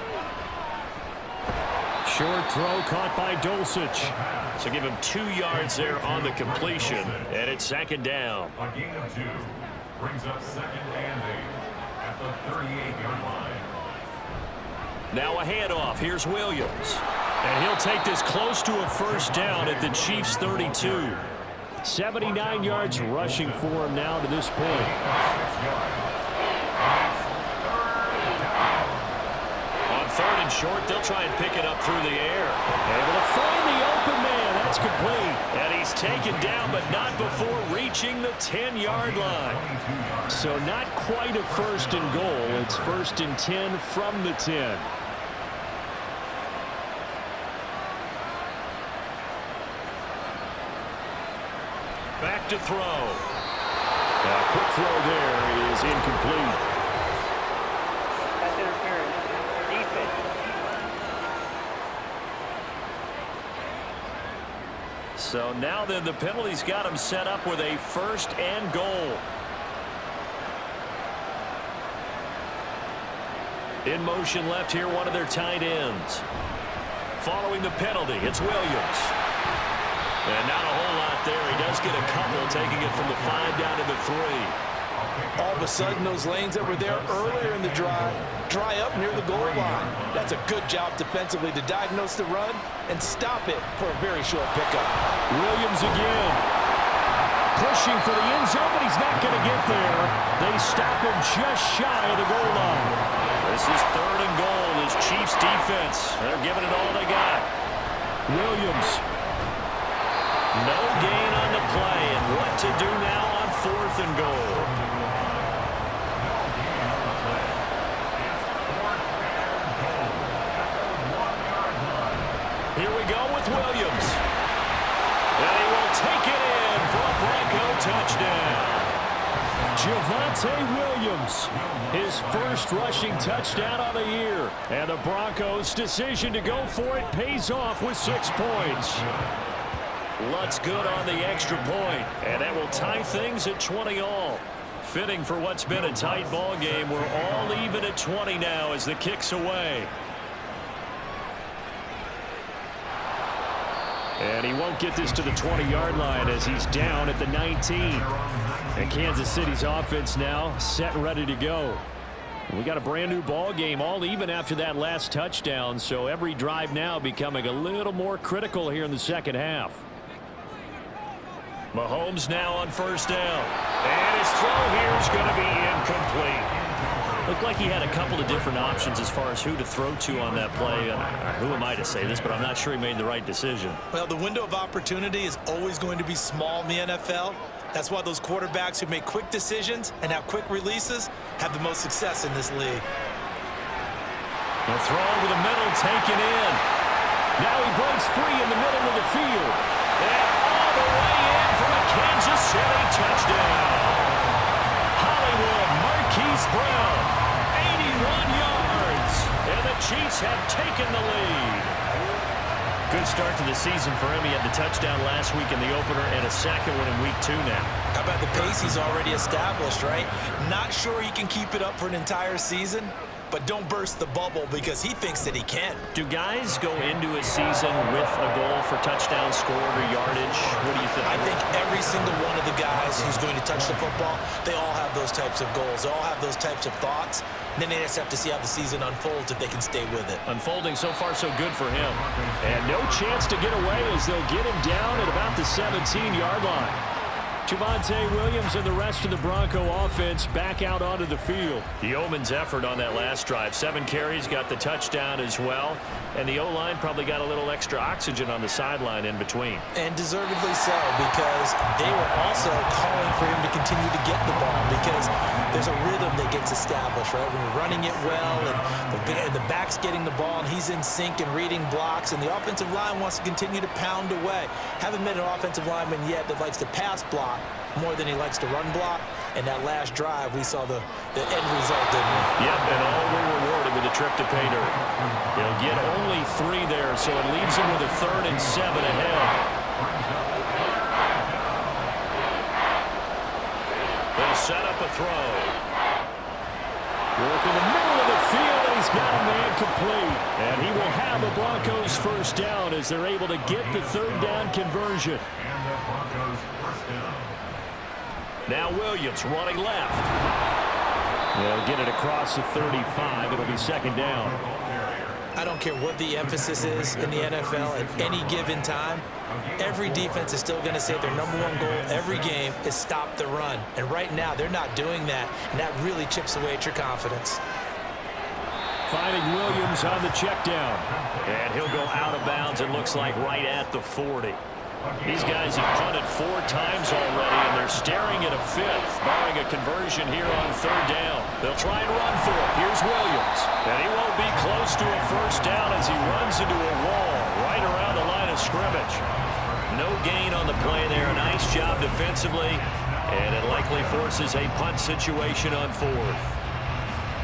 Short throw caught by Dulcich. So give him 2 yards there on the completion. And it's 2nd down. A gain of 2 brings up 2nd and 8 at the 38-yard line. Now a handoff. Here's Williams. And he'll take this close to a 1st down at the Chiefs' 32. 79 yards rushing for him now to this point. On 3rd and short, they'll try and pick it up through the air. Able to find the open man. That's complete. And he's taken down, but not before reaching the 10-yard line. So not quite a 1st and goal. It's 1st and 10 from the 10. Back to throw. A quick throw there is incomplete. Pass interference. Defense. So now then the penalty's got him set up with a 1st and goal. In motion left here, one of their tight ends. Following the penalty, it's Williams. And not a whole lot there. He does get a couple, taking it from the 5 down to the 3. All of a sudden, those lanes that were there earlier in the drive dry up near the goal line. That's a good job defensively to diagnose the run and stop it for a very short pickup. Williams again. Pushing for the end zone, but he's not going to get there. They stop him just shy of the goal line. This is 3rd and goal. This Chiefs defense, they're giving it all they got. Williams. No gain on the play, and what to do now on 4th and goal. Here we go with Williams. And he will take it in for a Bronco touchdown. Javonte Williams, his 1st rushing touchdown of the year. And the Broncos' decision to go for it pays off with 6 points. Lutz good on the extra point, and that will tie things at 20 all. Fitting for what's been a tight ball game. We're all even at 20 now as the kick's away. And he won't get this to the 20-yard line as he's down at the 19. And Kansas City's offense now set and ready to go. We got a brand new ball game, all even after that last touchdown, so every drive now becoming a little more critical here in the 2nd half. Mahomes now on 1st down. And his throw here is going to be incomplete. Looked like he had a couple of different options as far as who to throw to on that play. Who am I to say this, but I'm not sure he made the right decision. Well, the window of opportunity is always going to be small in the NFL. That's why those quarterbacks who make quick decisions and have quick releases have the most success in this league. The throw over the middle taken in. Now he breaks free in the middle of the field. And all the way in for a Kansas City touchdown. Hollywood Marquise Brown, 81 yards. And the Chiefs have taken the lead. Good start to the season for him. He had the touchdown last week in the opener and a 2nd one in week 2 now. How about the pace he's already established, right? Not sure he can keep it up for an entire season, but don't burst the bubble because he thinks that he can. Do guys go into a season with a goal for touchdown scored or yardage? What do you think? I think every single one of the guys who's going to touch the football, they all have those types of goals. They all have those types of thoughts. Then they just have to see how the season unfolds if they can stay with it. Unfolding so far so good for him. And no chance to get away as they'll get him down at about the 17-yard line. Javonte Williams and the rest of the Bronco offense back out onto the field. Yeoman's effort on that last drive. 7 carries, got the touchdown as well. And the O-line probably got a little extra oxygen on the sideline in between. And deservedly so, because they were also calling for him to continue to get the ball, because there's a rhythm that gets established, right? When you're running it well and the back's getting the ball and he's in sync and reading blocks, and the offensive line wants to continue to pound away. Haven't met an offensive lineman yet that likes to pass block more than he likes to run block. And that last drive, we saw the end result, didn't we? Yep, and all were rewarded with a trip to pay dirt. He'll get only 3 there, so it leaves him with a 3rd and 7 ahead. They'll set up a throw. Work in the middle of the field, and he's got a man complete. And he will have the Broncos first down as they're able to get the 3rd down conversion. And the Broncos first down. Now Williams running left. They'll get it across the 35. It'll be 2nd down. I don't care what the emphasis is in the NFL at any given time. Every defense is still going to say their #1 goal every game is stop the run. And right now, they're not doing that, and that really chips away at your confidence. Finding Williams on the check down. And he'll go out of bounds, it looks like, right at the 40. These guys have punted 4 times already, and they're staring at a 5th, barring a conversion here on 3rd down. They'll try and run for it. Here's Williams. And he won't be close to a first down as he runs into a wall right around the line of scrimmage. No gain on the play there. Nice job defensively, and it likely forces a punt situation on 4th.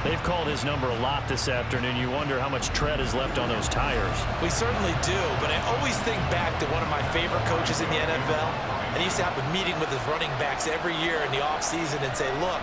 They've called his number a lot this afternoon. You wonder how much tread is left on those tires. We certainly do, but I always think back to one of my favorite coaches in the NFL, and he used to have a meeting with his running backs every year in the offseason and say, look,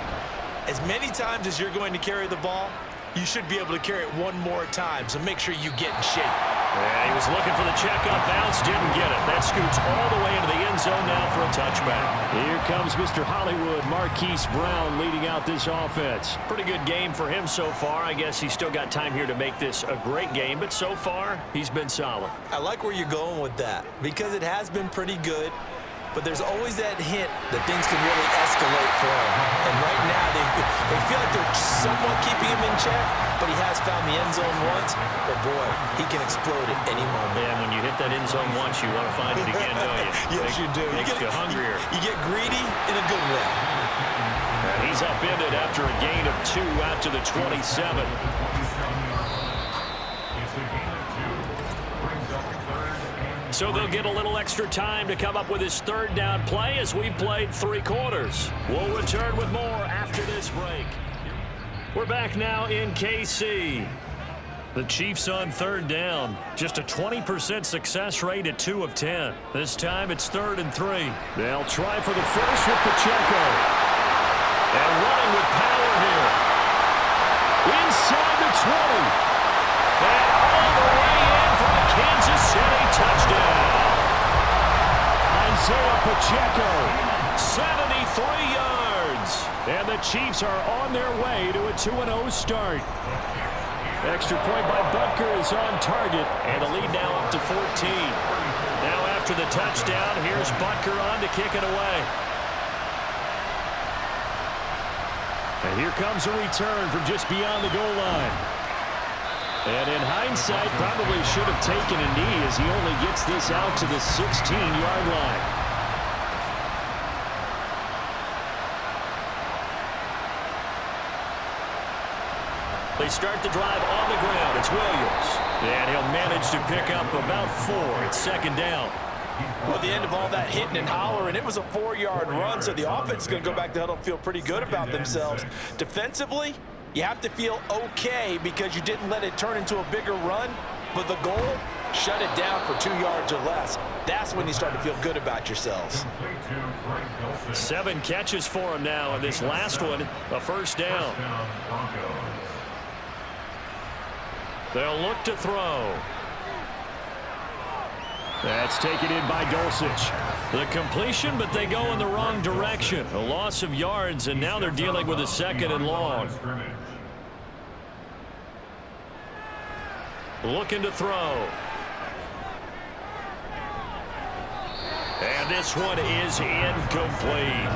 as many times as you're going to carry the ball, you should be able to carry it 1 more time, so make sure you get in shape. Yeah, he was looking for the checkup bounce, didn't get it. That scoots all the way into the end zone now for a touchback. Here comes Mr. Hollywood, Marquise Brown, leading out this offense. Pretty good game for him so far. I guess he's still got time here to make this a great game, but so far, he's been solid. I like where you're going with that, because it has been pretty good. But there's always that hint that things can really escalate for him. And right now, they feel like they're somewhat keeping him in check, but he has found the end zone once. But, boy, he can explode at any moment. And when you hit that end zone once, you want to find it again, don't you? Yes, you do. Makes you hungrier. You get greedy in a good way. And he's upended after a gain of 2 out to the 27. It's a gain of 2. Brings up 3rd and So they'll get a little extra time to come up with his 3rd down play as we've played 3 quarters. We'll return with more after this break. We're back now in KC. The Chiefs on 3rd down. Just a 20% success rate at 2 of 10. This time it's 3rd and 3. They'll try for the first with Pacheco. And running with power here. Inside the 20. And all the way in for a Kansas City touchdown. Isaiah Pacheco, 73 yards. And the Chiefs are on their way to a 2-0 start. Extra point by Butker is on target, and the lead now up to 14. Now after the touchdown, here's Butker on to kick it away. And here comes a return from just beyond the goal line. And in hindsight, probably should have taken a knee as he only gets this out to the 16-yard line. They start the drive on the ground. It's Williams. And he'll manage to pick up about 4. It's 2nd down. Well, at the end of all that hitting and hollering, it was a 4-yard run, so the offense is going to go back to huddle and feel pretty good about themselves. Defensively, you have to feel okay because you didn't let it turn into a bigger run, but the goal, shut it down for 2 yards or less. That's when you start to feel good about yourselves. 7 catches for him now, and this last one, a 1st down. They'll look to throw. That's taken in by Dulcich. The completion, but they go in the wrong direction. A loss of yards, and now they're dealing with a 2nd and long. Looking to throw. And this one is incomplete.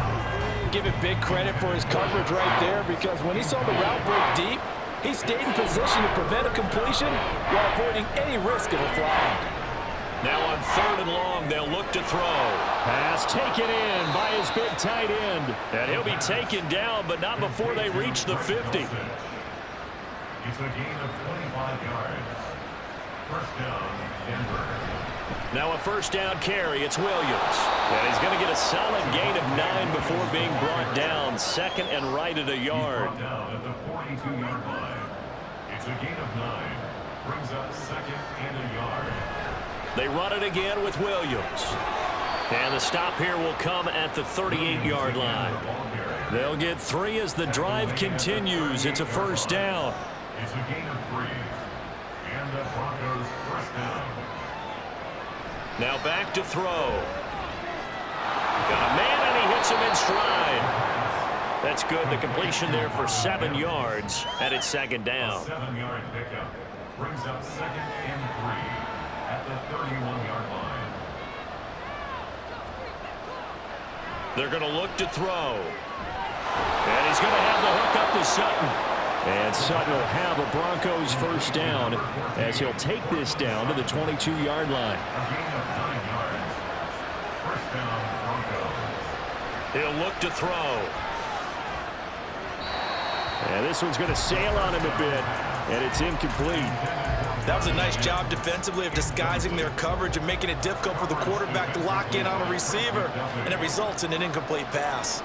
Give him big credit for his coverage right there, because when he saw the route break deep, he stayed in position to prevent a completion while avoiding any risk of a flag. Now on 3rd and long, they'll look to throw. Pass taken in by his big tight end. And he'll be taken down, but not before they reach the 50. It's a gain of 25 yards. First down, Denver. Now a first down carry. It's Williams. And he's going to get a solid gain of 9 before being brought down. 2nd and right at a yard. He's brought down at the 42-yard line. It's a gain of 9. Brings up 2nd and a yard. They run it again with Williams. And the stop here will come at the 38-yard line. They'll get 3 as the drive continues. It's a first down. It's a gain of 3. And the Broncos first down. Now back to throw. Got a man, and he hits him in stride. That's good. The completion there for 7 yards, and it's 2nd down. A 7-yard pickup brings up 2nd and 3 at the 31-yard line. They're going to look to throw. And he's going to have the hook up to Sutton. And Sutton will have a Broncos first down as he'll take this down to the 22-yard line. A gain of 9 yards. First down, Broncos. He'll look to throw. And this one's going to sail on him a bit, and it's incomplete. That was a nice job defensively of disguising their coverage and making it difficult for the quarterback to lock in on a receiver, and it results in an incomplete pass.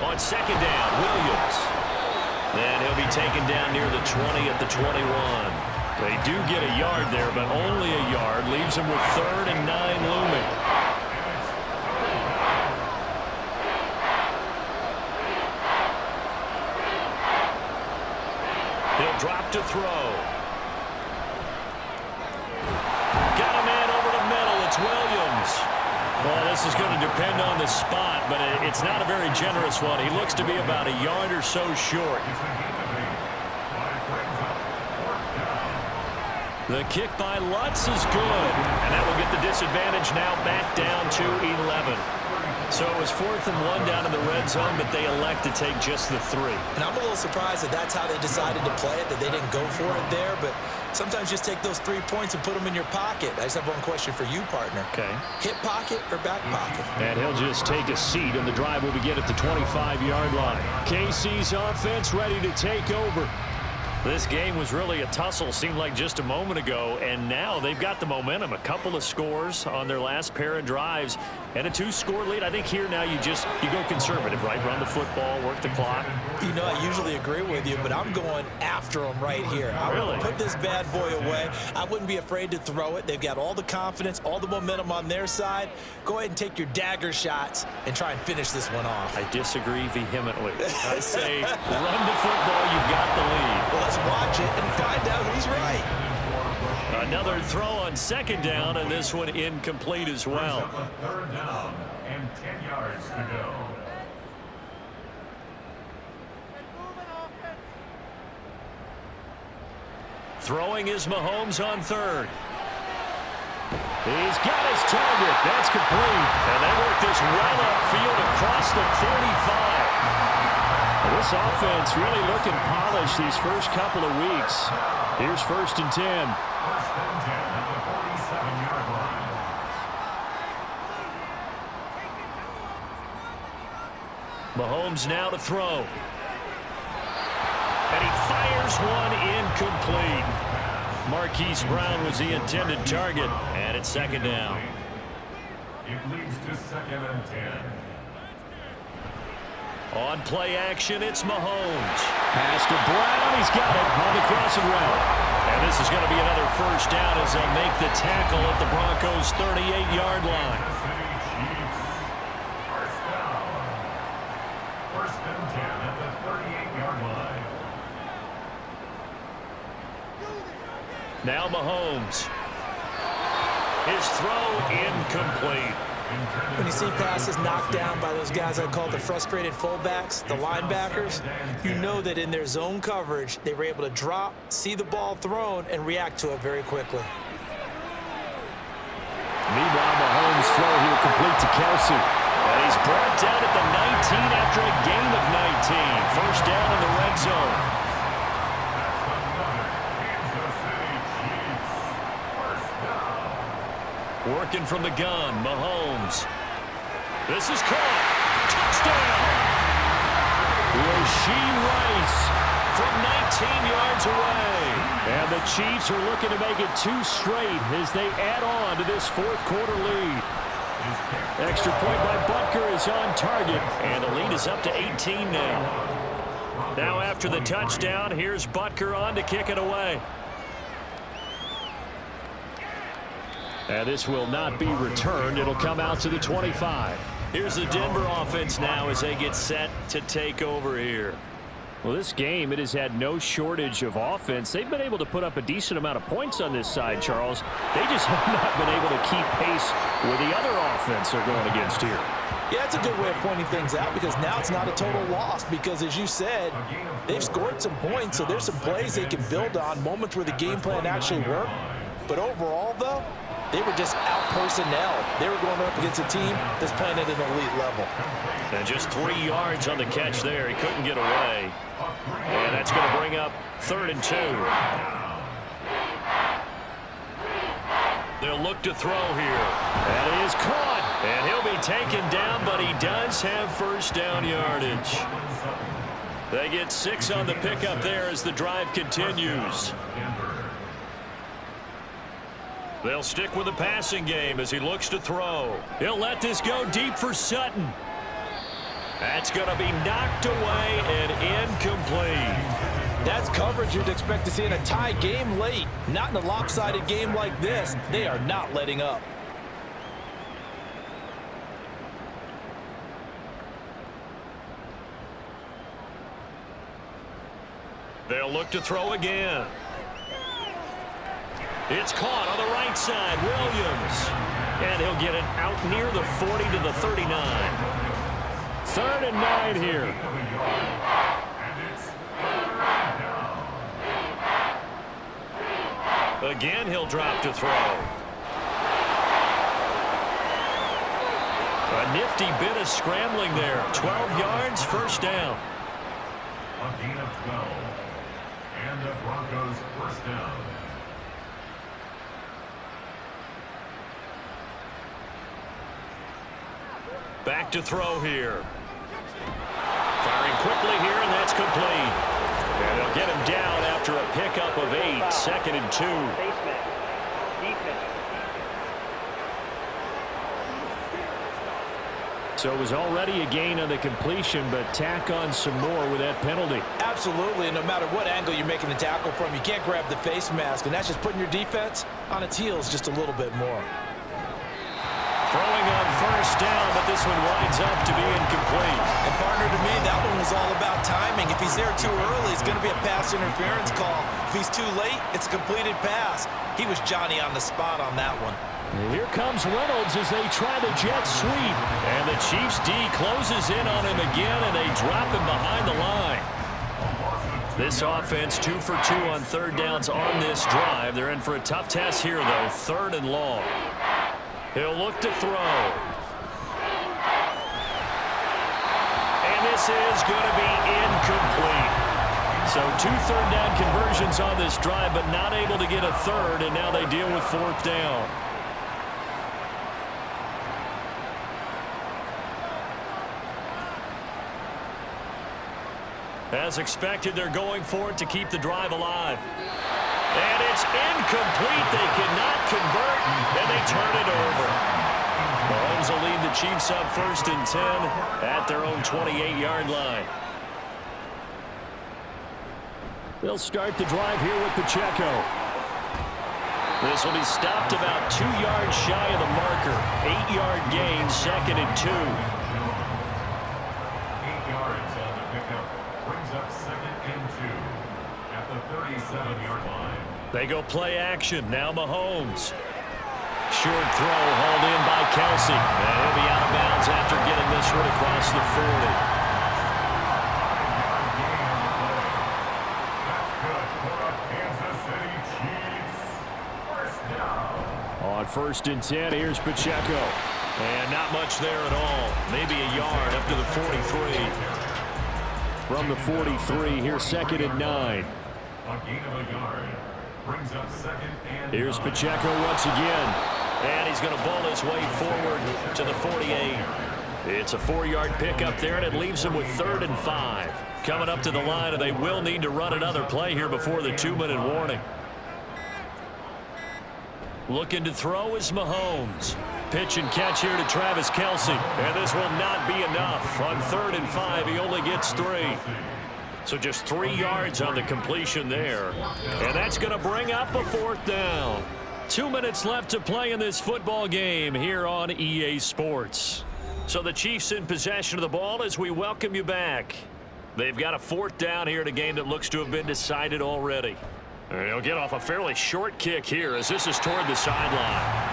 On 2nd down, Williams. Then he'll be taken down near the 20 at the 21. They do get a yard there, but only a yard. Leaves him with 3rd and 9 looming. He'll drop to throw. Got a man over the middle. It's Williams. Well, this is going to depend on the spot, but it's not a very generous one. He looks to be about a yard or so short. The kick by Lutz is good, and that will get the disadvantage now back down to 11. So it was 4th and 1 down in the red zone, but they elect to take just the 3. And I'm a little surprised that that's how they decided to play it, that they didn't go for it there, but sometimes just take those 3 points and put them in your pocket. I just have one question for you, partner. Okay. Hip pocket or back pocket? And he'll just take a seat, and the drive will begin at the 25-yard line. KC's offense ready to take over. This game was really a tussle, seemed like just a moment ago, and now they've got the momentum. A couple of scores on their last pair of drives, and a 2-score lead. I think here now you go conservative, right? Run the football, work the clock. You know, I usually agree with you, but I'm going after them right here. I Really? would put this bad boy away. I wouldn't be afraid to throw it. They've got all the confidence, all the momentum on their side. Go ahead and take your dagger shots and try and finish this one off. I disagree vehemently. I say run the football, you've got the lead. Well, let's watch it and find out who's right. Another throw on 2nd down, and this one incomplete as well. 3rd down and 10 yards to go. Throwing is Mahomes on 3rd. He's got his target. That's complete. And they work this well upfield across the 45. This offense really looking polished these first couple of weeks. Here's 1st and 10. 1st and 10 at the 47-yard line. Mahomes now to throw. And he fires one incomplete. Marquise Brown was the intended target, and it's 2nd down. It leads to 2nd and 10. On play action, it's Mahomes. Pass to Brown. He's got it on the crossing route. And this is going to be another first down as they'll make the tackle at the Broncos' 38-yard line. First down. 1st and 10 at the 38-yard line. Now Mahomes. His throw incomplete. When you see passes knocked down by those guys I call the frustrated fullbacks, the linebackers, you know that in their zone coverage, they were able to drop, see the ball thrown, and react to it very quickly. complete to Kelsey. And he's brought down at the 19 after a gain of 19. First down in the red zone. Working from the gun, Mahomes. This is caught. Touchdown. Rashee Rice from 19 yards away. And the Chiefs are looking to make it 2 straight as they add on to this fourth quarter lead. Extra point by Butker is on target, and the lead is up to 18 now. Now after the touchdown, here's Butker on to kick it away. And this will not be returned. It'll come out to the 25. Here's the Denver offense now as they get set to take over here. Well, this game, it has had no shortage of offense. They've been able to put up a decent amount of points on this side, Charles. They just have not been able to keep pace with the other offense they're going against here. Yeah, it's a good way of pointing things out because now it's not a total loss because, as you said, they've scored some points, so there's some plays they can build on, moments where the game plan actually worked. But overall, though, they were just out-personnel. They were going up against a team that's playing at an elite level. And just 3 yards on the catch there. He couldn't get away. And that's going to bring up 3rd and 2. They'll look to throw here. That is caught. And he'll be taken down, but he does have first down yardage. They get 6 on the pickup there as the drive continues. They'll stick with the passing game as he looks to throw. He'll let this go deep for Sutton. That's going to be knocked away and incomplete. That's coverage you'd expect to see in a tie game late. Not in a lopsided game like this. They are not letting up. They'll look to throw again. It's caught on the right side, Williams. And he'll get it out near the 40 to the 39. 3rd and 9 here. Again, he'll drop to throw. A nifty bit of scrambling there. 12 yards, first down. A gain of 12. And the Broncos first down. Back to throw here. Firing quickly here, and that's complete. And they'll get him down after a pickup of 8. 2nd and 2. Basement. Defense. So it was already a gain on the completion, but tack on some more with that penalty. Absolutely, and no matter what angle you're making the tackle from, you can't grab the face mask, and that's just putting your defense on its heels just a little bit more. Throwing on first down, but this one winds up to be incomplete. And partner, to me, that one was all about timing. If he's there too early, it's going to be a pass interference call. If he's too late, it's a completed pass. He was Johnny on the spot on that one. Here comes Reynolds as they try the jet sweep. And the Chiefs D closes in on him again, and they drop him behind the line. This offense 2 for 2 on 3rd downs on this drive. They're in for a tough test here, though. 3rd and long. He'll look to throw. And this is going to be incomplete. So 2 3rd down conversions on this drive, but not able to get a 3rd, and now they deal with 4th down. As expected, they're going for it to keep the drive alive. And it's incomplete. They cannot convert, and they turn it over. Mahomes will lead the Chiefs up 1st and 10 at their own 28-yard line. They'll start the drive here with Pacheco. This will be stopped about 2 yards shy of the marker. 8-yard gain, 2nd and 2. 8 yards on the pickup. Brings up 2nd and 2 at the 37-yard line. They go play action. Now Mahomes. Short throw hauled in by Kelsey. And he'll be out of bounds after getting this one across the 40. On 1st and 10, here's Pacheco. And not much there at all. Maybe a yard up to the 43. From the 43, here's 2nd and 9. A gain of a yard brings up 2nd and 9. Here's Pacheco once again. And he's going to bowl his way forward to the 48. It's a 4-yard pickup there, and it leaves him with 3rd and 5. Coming up to the line, and they will need to run another play here before the 2-minute warning. Looking to throw is Mahomes. Pitch and catch here to Travis Kelce. And this will not be enough. On 3rd and 5, he only gets 3. So just 3 yards on the completion there. And that's going to bring up a 4th down. 2 minutes left to play in this football game here on EA Sports. So the Chiefs in possession of the ball as we welcome you back. They've got a 4th down here in a game that looks to have been decided already. And he'll get off a fairly short kick here as this is toward the sideline.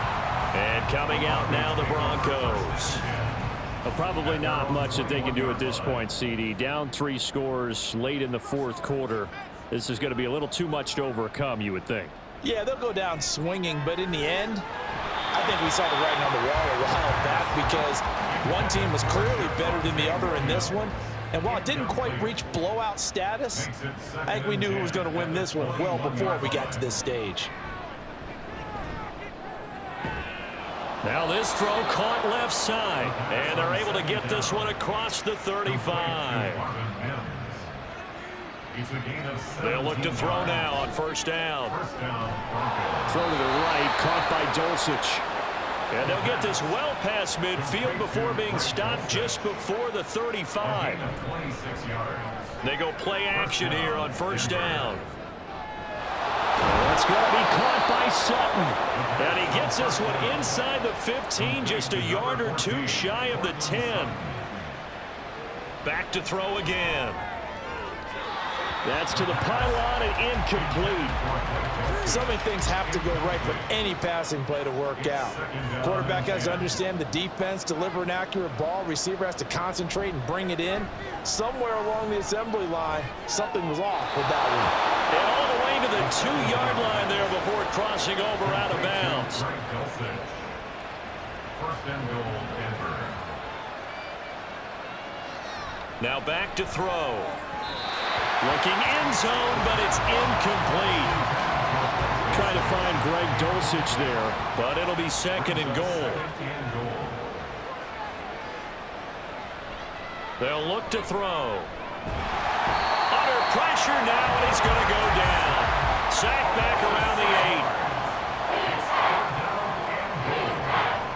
And coming out now, the Broncos. Well, probably not much that they can do at this point, CD. Down 3 scores late in the 4th quarter. This is going to be a little too much to overcome, you would think. Yeah, they'll go down swinging, but in the end, I think we saw the writing on the wall a while back because one team was clearly better than the other in this one. And while it didn't quite reach blowout status, I think we knew who was going to win this one well before we got to this stage. Now this throw caught left side, and they're able to get this one across the 35. They'll look to throw now on 1st down. Throw to the right, caught by Dulcich. And they'll get this well past midfield before being stopped just before the 35. They go play action here on 1st down. That's going to be caught by Sutton. And he gets this one inside the 15, just a yard or 2 shy of the 10. Back to throw again. That's to the pylon and incomplete. So many things have to go right for any passing play to work out. Quarterback has to understand the defense, deliver an accurate ball. Receiver has to concentrate and bring it in. Somewhere along the assembly line, something was off with that one. And all the way to the 2-yard line there before crossing over out of bounds. 1st and goal, Denver. Now back to throw. Looking end zone, but it's incomplete. Trying to find Greg Dulcich there, but it'll be 2nd and goal. They'll look to throw. Under pressure now, and he's going to go down. Sacked back around the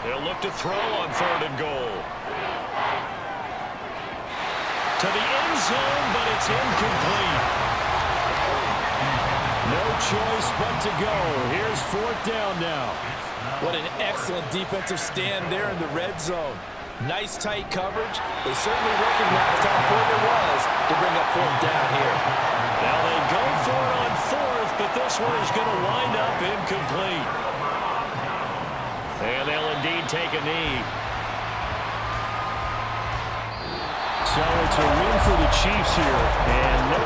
8. They'll look to throw on 3rd and goal. To the end zone, but it's incomplete. no choice but to go. Here's 4th down now. What an excellent defensive stand there in the red zone. Nice tight coverage. They certainly recognized how important it was to bring up 4th down here. Now they go for it on 4th, but this one is going to wind up incomplete. And they'll indeed take a knee. So it's a win for the Chiefs here, and no